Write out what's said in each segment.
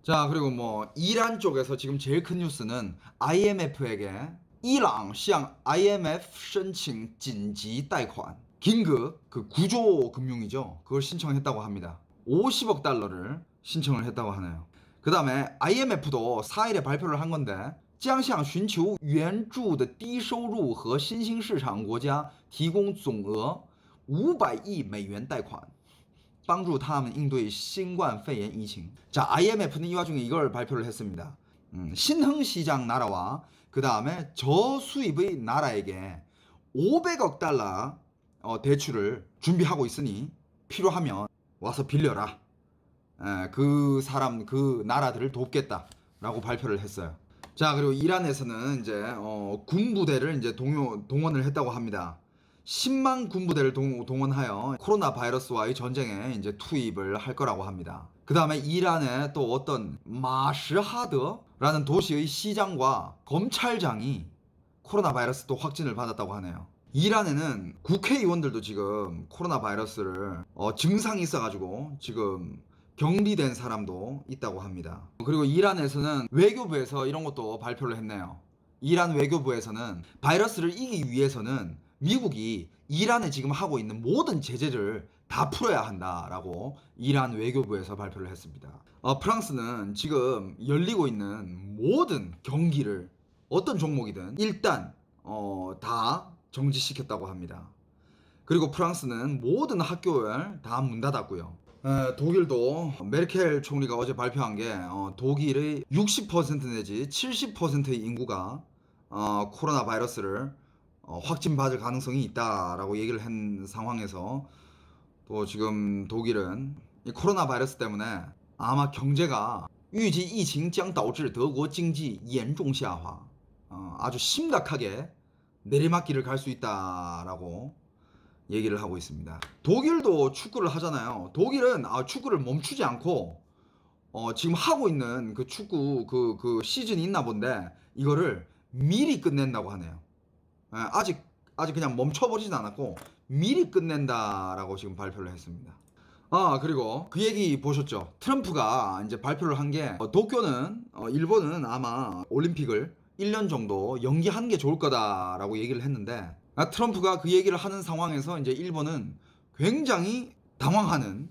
자, 그리고 뭐 이란 쪽에서 지금 제일 큰 뉴스는 IMF에게 이랑 시장 IMF 申请 紧急 贷款 긴급 그 구조 금융이죠. 그걸 신청했다고 합니다. 50억 달러를 신청을 했다고 하네요. 그 다음에 IMF도 4일에 발표를 한 건데 将向寻求援助的低收入和新兴市场国家提供总额500亿美元贷款帮助他们应对新冠肺炎疫情. 자, IMF는 이 와중에 이걸 발표를 했습니다. 신흥시장 나라와 그 다음에 저수입의 나라에게 500억 달러 대출을 준비하고 있으니 필요하면 와서 빌려라. 그 사람, 그 나라들을 돕겠다라고 발표를 했어요. 자, 그리고 이란에서는 이제 군부대를 이제 동원을 했다고 합니다. 10만 군부대를 동원하여 코로나 바이러스와의 전쟁에 이제 투입을 할 거라고 합니다. 그 다음에 이란의 또 어떤 마시하드라는 도시의 시장과 검찰장이 코로나 바이러스 또 확진을 받았다고 하네요. 이란에는 국회의원들도 지금 코로나 바이러스를 증상이 있어가지고 지금 격리된 사람도 있다고 합니다. 그리고 이란에서는 외교부에서 이런 것도 발표를 했네요. 이란 외교부에서는 바이러스를 이기기 위해서는 미국이 이란에 지금 하고 있는 모든 제재를 다 풀어야 한다라고 이란 외교부에서 발표를 했습니다. 프랑스는 지금 열리고 있는 모든 경기를 어떤 종목이든 일단 다 정지시켰다고 합니다. 그리고 프랑스는 모든 학교를 다 문 닫았고요. 독일도 메르켈 총리가 어제 발표한 게 독일의 60% 내지 70%의 인구가 코로나 바이러스를 확진받을 가능성이 있다라고 얘기를 한 상황에서 또 지금 독일은 이 코로나 바이러스 때문에 아마 경제가 预计疫情将导致德国经济严重下滑 아주 심각하게 내리막길을 갈 수 있다라고 얘기를 하고 있습니다. 독일도 축구를 하잖아요. 독일은 축구를 멈추지 않고 지금 하고 있는 그 축구 그 시즌이 있나 본데 이거를 미리 끝낸다고 하네요. 아직 그냥 멈춰버리진 않았고 미리 끝낸다라고 지금 발표를 했습니다. 그리고 그 얘기 보셨죠? 트럼프가 이제 발표를 한 게 도쿄는 일본은 아마 올림픽을 1년 정도 연기하는 게 좋을 거다라고 얘기를 했는데 트럼프가 그 얘기를 하는 상황에서 이제 일본은 굉장히 당황하는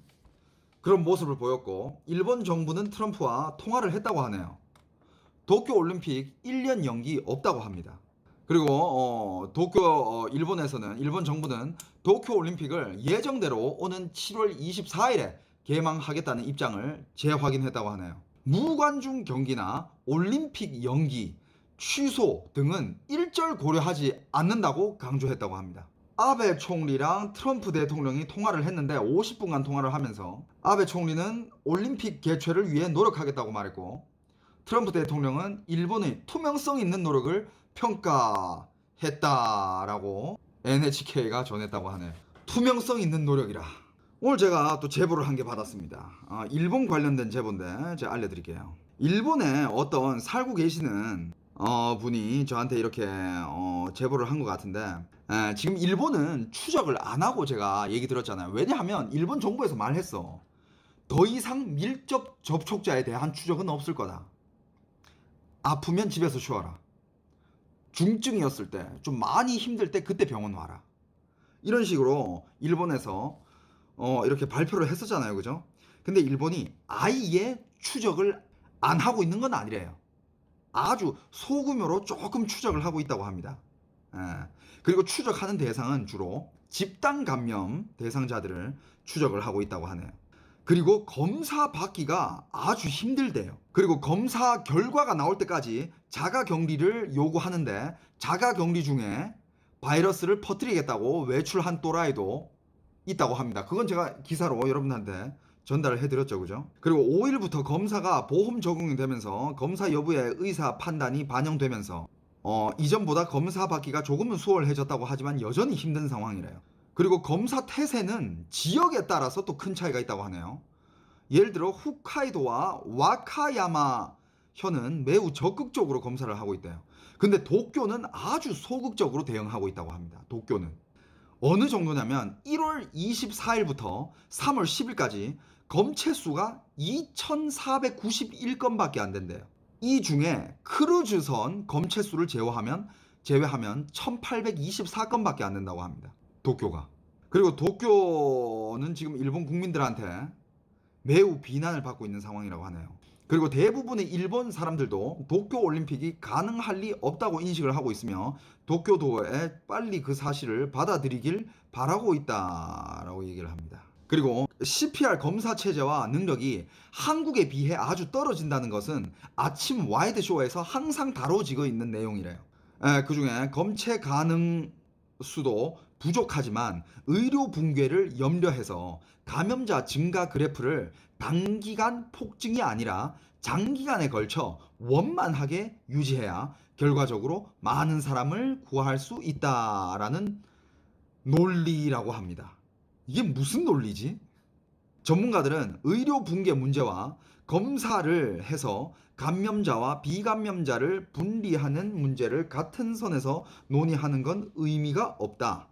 그런 모습을 보였고 일본 정부는 트럼프와 통화를 했다고 하네요. 도쿄 올림픽 1년 연기 없다고 합니다. 그리고 일본에서는 일본 정부는 도쿄 올림픽을 예정대로 오는 7월 24일에 개망하겠다는 입장을 재확인했다고 하네요. 무관중 경기나 올림픽 연기, 취소 등은 일절 고려하지 않는다고 강조했다고 합니다. 아베 총리랑 트럼프 대통령이 통화를 했는데 50분간 통화를 하면서 아베 총리는 올림픽 개최를 위해 노력하겠다고 말했고 트럼프 대통령은 일본의 투명성 있는 노력을 평가했다라고 NHK가 전했다고 하네요. 투명성 있는 노력이라. 오늘 제가 또 제보를 한 개 받았습니다. 일본 관련된 제보인데 제가 알려드릴게요. 일본에 어떤 살고 계시는 분이 저한테 이렇게 제보를 한 것 같은데 지금 일본은 추적을 안 하고 제가 얘기 들었잖아요. 왜냐하면 일본 정부에서 말했어. 더 이상 밀접 접촉자에 대한 추적은 없을 거다. 아프면 집에서 쉬어라. 중증이었을 때, 좀 많이 힘들 때 그때 병원 와라. 이런 식으로 일본에서 이렇게 발표를 했었잖아요. 그죠? 근데 일본이 아예 추적을 안 하고 있는 건 아니래요. 아주 소규모로 조금 추적을 하고 있다고 합니다. 그리고 추적하는 대상은 주로 집단 감염 대상자들을 추적을 하고 있다고 하네요. 그리고 검사 받기가 아주 힘들대요. 그리고 검사 결과가 나올 때까지 자가 격리를 요구하는데 자가 격리 중에 바이러스를 퍼뜨리겠다고 외출한 또라이도 있다고 합니다. 그건 제가 기사로 여러분한테 전달을 해드렸죠. 그죠? 그리고 5일부터 검사가 보험 적용이 되면서 검사 여부의 의사 판단이 반영되면서 이전보다 검사 받기가 조금은 수월해졌다고 하지만 여전히 힘든 상황이래요. 그리고 검사 태세는 지역에 따라서 또 큰 차이가 있다고 하네요. 예를 들어 홋카이도와 와카야마 현은 매우 적극적으로 검사를 하고 있대요. 근데 도쿄는 아주 소극적으로 대응하고 있다고 합니다. 도쿄는. 어느 정도냐면 1월 24일부터 3월 10일까지 검체 수가 2,491건밖에 안 된대요. 이 중에 크루즈선 검체 수를 제외하면 1,824건밖에 안 된다고 합니다. 도쿄가. 그리고 도쿄는 지금 일본 국민들한테 매우 비난을 받고 있는 상황이라고 하네요. 그리고 대부분의 일본 사람들도 도쿄 올림픽이 가능할 리 없다고 인식을 하고 있으며 도쿄도에 빨리 그 사실을 받아들이길 바라고 있다라고 얘기를 합니다. 그리고 CPR 검사 체제와 능력이 한국에 비해 아주 떨어진다는 것은 아침 와이드쇼에서 항상 다뤄지고 있는 내용이래요. 그 중에 검체 가능 수도 부족하지만 의료 붕괴를 염려해서 감염자 증가 그래프를 단기간 폭증이 아니라 장기간에 걸쳐 원만하게 유지해야 결과적으로 많은 사람을 구할 수 있다라는 논리라고 합니다. 이게 무슨 논리지? 전문가들은 의료 붕괴 문제와 검사를 해서 감염자와 비감염자를 분리하는 문제를 같은 선에서 논의하는 건 의미가 없다.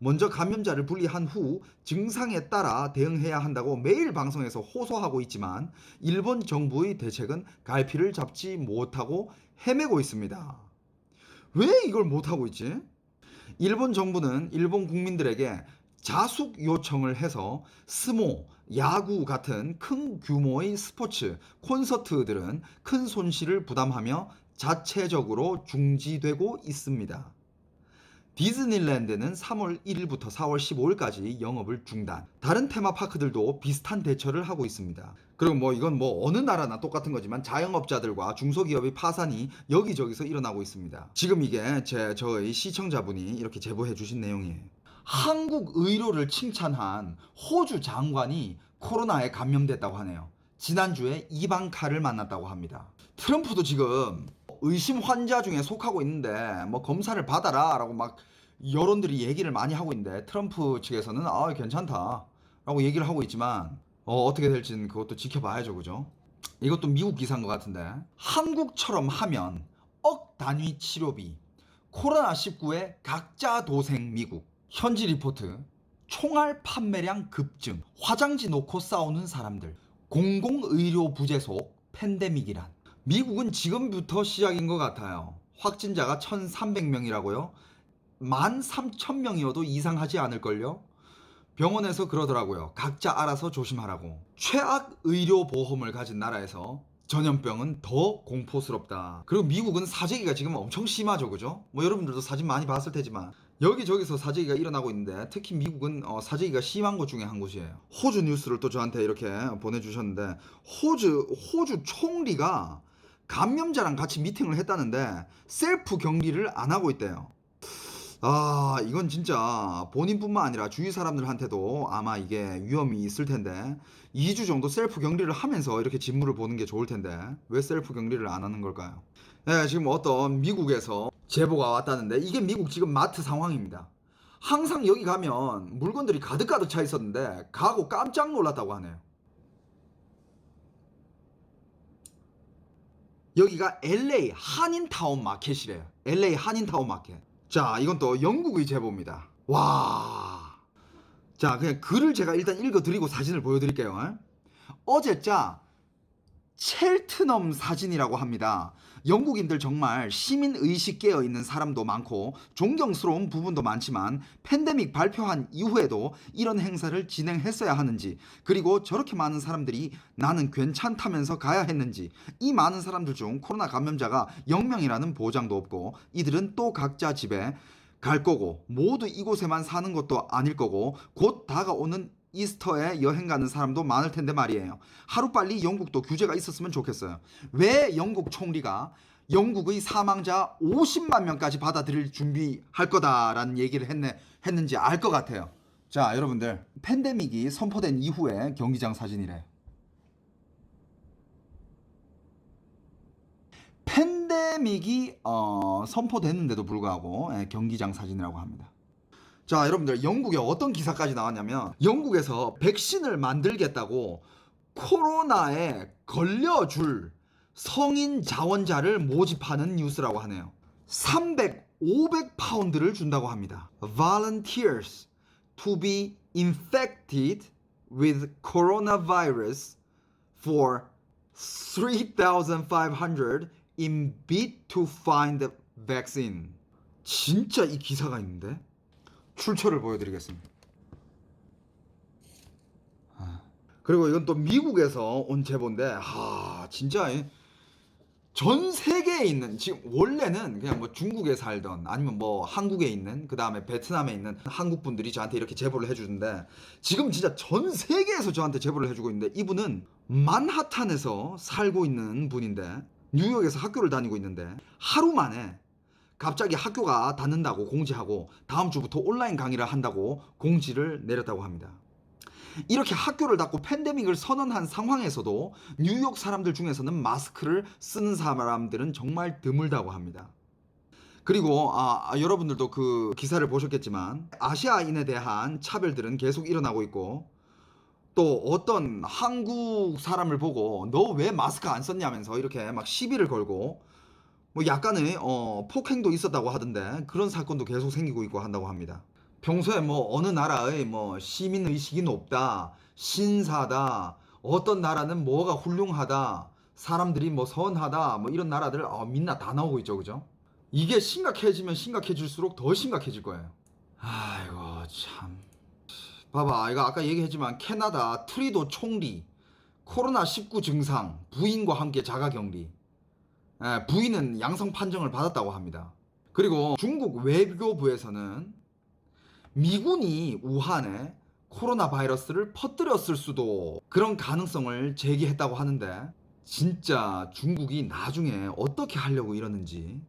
먼저 감염자를 분리한 후 증상에 따라 대응해야 한다고 매일 방송에서 호소하고 있지만 일본 정부의 대책은 갈피를 잡지 못하고 헤매고 있습니다. 왜 이걸 못하고 있지? 일본 정부는 일본 국민들에게 자숙 요청을 해서 스모, 야구 같은 큰 규모의 스포츠, 콘서트들은 큰 손실을 부담하며 자체적으로 중지되고 있습니다. 디즈니랜드는 3월 1일부터 4월 15일까지 영업을 중단. 다른 테마파크들도 비슷한 대처를 하고 있습니다. 그리고 이건 어느 나라나 똑같은 거지만 자영업자들과 중소기업의 파산이 여기저기서 일어나고 있습니다. 지금 이게 저의 시청자분이 이렇게 제보해 주신 내용이에요. 한국 의료를 칭찬한 호주 장관이 코로나에 감염됐다고 하네요. 지난주에 이방카를 만났다고 합니다. 트럼프도 지금 의심 환자 중에 속하고 있는데 검사를 받아라 라고 막 여론들이 얘기를 많이 하고 있는데 트럼프 측에서는 괜찮다 라고 얘기를 하고 있지만 어떻게 될지는 그것도 지켜봐야죠. 그죠? 이것도 미국 기사인 것 같은데 한국처럼 하면 억 단위 치료비 코로나19의 각자 도생 미국 현지 리포트 총알 판매량 급증 화장지 놓고 싸우는 사람들 공공의료 부재 속 팬데믹이란 미국은 지금부터 시작인 것 같아요. 확진자가 1,300명이라고요? 13,000명이어도 이상하지 않을걸요? 병원에서 그러더라고요. 각자 알아서 조심하라고. 최악 의료보험을 가진 나라에서 전염병은 더 공포스럽다. 그리고 미국은 사재기가 지금 엄청 심하죠. 그죠? 여러분들도 사진 많이 봤을 테지만 여기저기서 사재기가 일어나고 있는데 특히 미국은 사재기가 심한 곳 중에 한 곳이에요. 호주 뉴스를 또 저한테 이렇게 보내주셨는데 호주 총리가 감염자랑 같이 미팅을 했다는데 셀프 격리를 안 하고 있대요. 이건 진짜 본인뿐만 아니라 주위 사람들한테도 아마 이게 위험이 있을 텐데 2주 정도 셀프 격리를 하면서 이렇게 진물을 보는 게 좋을 텐데 왜 셀프 격리를 안 하는 걸까요? 네, 지금 어떤 미국에서 제보가 왔다는데 이게 미국 지금 마트 상황입니다. 항상 여기 가면 물건들이 가득가득 차 있었는데 가고 깜짝 놀랐다고 하네요. 여기가 LA 한인타운 마켓이래요. LA 한인타운 마켓. 자, 이건 또 영국의 제보입니다. 와. 자, 그냥 글을 제가 일단 읽어드리고 사진을 보여드릴게요. 어제자 첼트넘 사진이라고 합니다. 영국인들 정말 시민의식 깨어있는 사람도 많고 존경스러운 부분도 많지만 팬데믹 발표한 이후에도 이런 행사를 진행했어야 하는지 그리고 저렇게 많은 사람들이 나는 괜찮다면서 가야 했는지 이 많은 사람들 중 코로나 감염자가 0명이라는 보장도 없고 이들은 또 각자 집에 갈 거고 모두 이곳에만 사는 것도 아닐 거고 곧 다가오는 이스터에 여행 가는 사람도 많을 텐데 말이에요. 하루빨리 영국도 규제가 있었으면 좋겠어요. 왜 영국 총리가 영국의 사망자 50만 명까지 받아들일 준비할 거다라는 얘기를 했는지 알 것 같아요. 자, 여러분들 팬데믹이 선포된 이후에 경기장 사진이래. 팬데믹이 선포됐는데도 불구하고 경기장 사진이라고 합니다. 자, 여러분들 영국에 어떤 기사까지 나왔냐면 영국에서 백신을 만들겠다고 코로나에 걸려줄 성인 자원자를 모집하는 뉴스라고 하네요. 300, 500파운드를 준다고 합니다. Volunteers. to be infected with coronavirus for 3,500 in bid to find vaccine. 진짜 이 기사가 있는데 출처를 보여드리겠습니다. 그리고 이건 또 미국에서 온 제보인데 진짜 전 세계에 있는, 지금 원래는 그냥 뭐 중국에 살던 아니면 뭐 한국에 있는, 그 다음에 베트남에 있는 한국 분들이 저한테 이렇게 제보를 해주는데, 지금 진짜 전 세계에서 저한테 제보를 해주고 있는데, 이분은 만하탄에서 살고 있는 분인데 뉴욕에서 학교를 다니고 있는데, 하루 만에 갑자기 학교가 닫는다고 공지하고 다음 주부터 온라인 강의를 한다고 공지를 내렸다고 합니다. 이렇게 학교를 닫고 팬데믹을 선언한 상황에서도 뉴욕 사람들 중에서는 마스크를 쓰는 사람들은 정말 드물다고 합니다. 그리고 여러분들도 그 기사를 보셨겠지만 아시아인에 대한 차별들은 계속 일어나고 있고, 또 어떤 한국 사람을 보고 너 왜 마스크 안 썼냐면서 이렇게 막 시비를 걸고 뭐 약간의 폭행도 있었다고 하던데, 그런 사건도 계속 생기고 있고 한다고 합니다. 평소에 뭐 어느 나라의 뭐 시민 의식이 높다, 신사다, 어떤 나라는 뭐가 훌륭하다, 사람들이 뭐 선하다, 뭐 이런 나라들 민나 다 나오고 있죠, 그죠? 이게 심각해지면 심각해질수록 더 심각해질 거예요. 아이고 참. 봐봐, 이거 아까 얘기했지만 캐나다 트리도 총리 코로나19 증상, 부인과 함께 자가격리. 부인은 양성 판정을 받았다고 합니다. 그리고 중국 외교부에서는 미군이 우한에 코로나 바이러스를 퍼뜨렸을 수도, 그런 가능성을 제기했다고 하는데, 진짜 중국이 나중에 어떻게 하려고 이러는지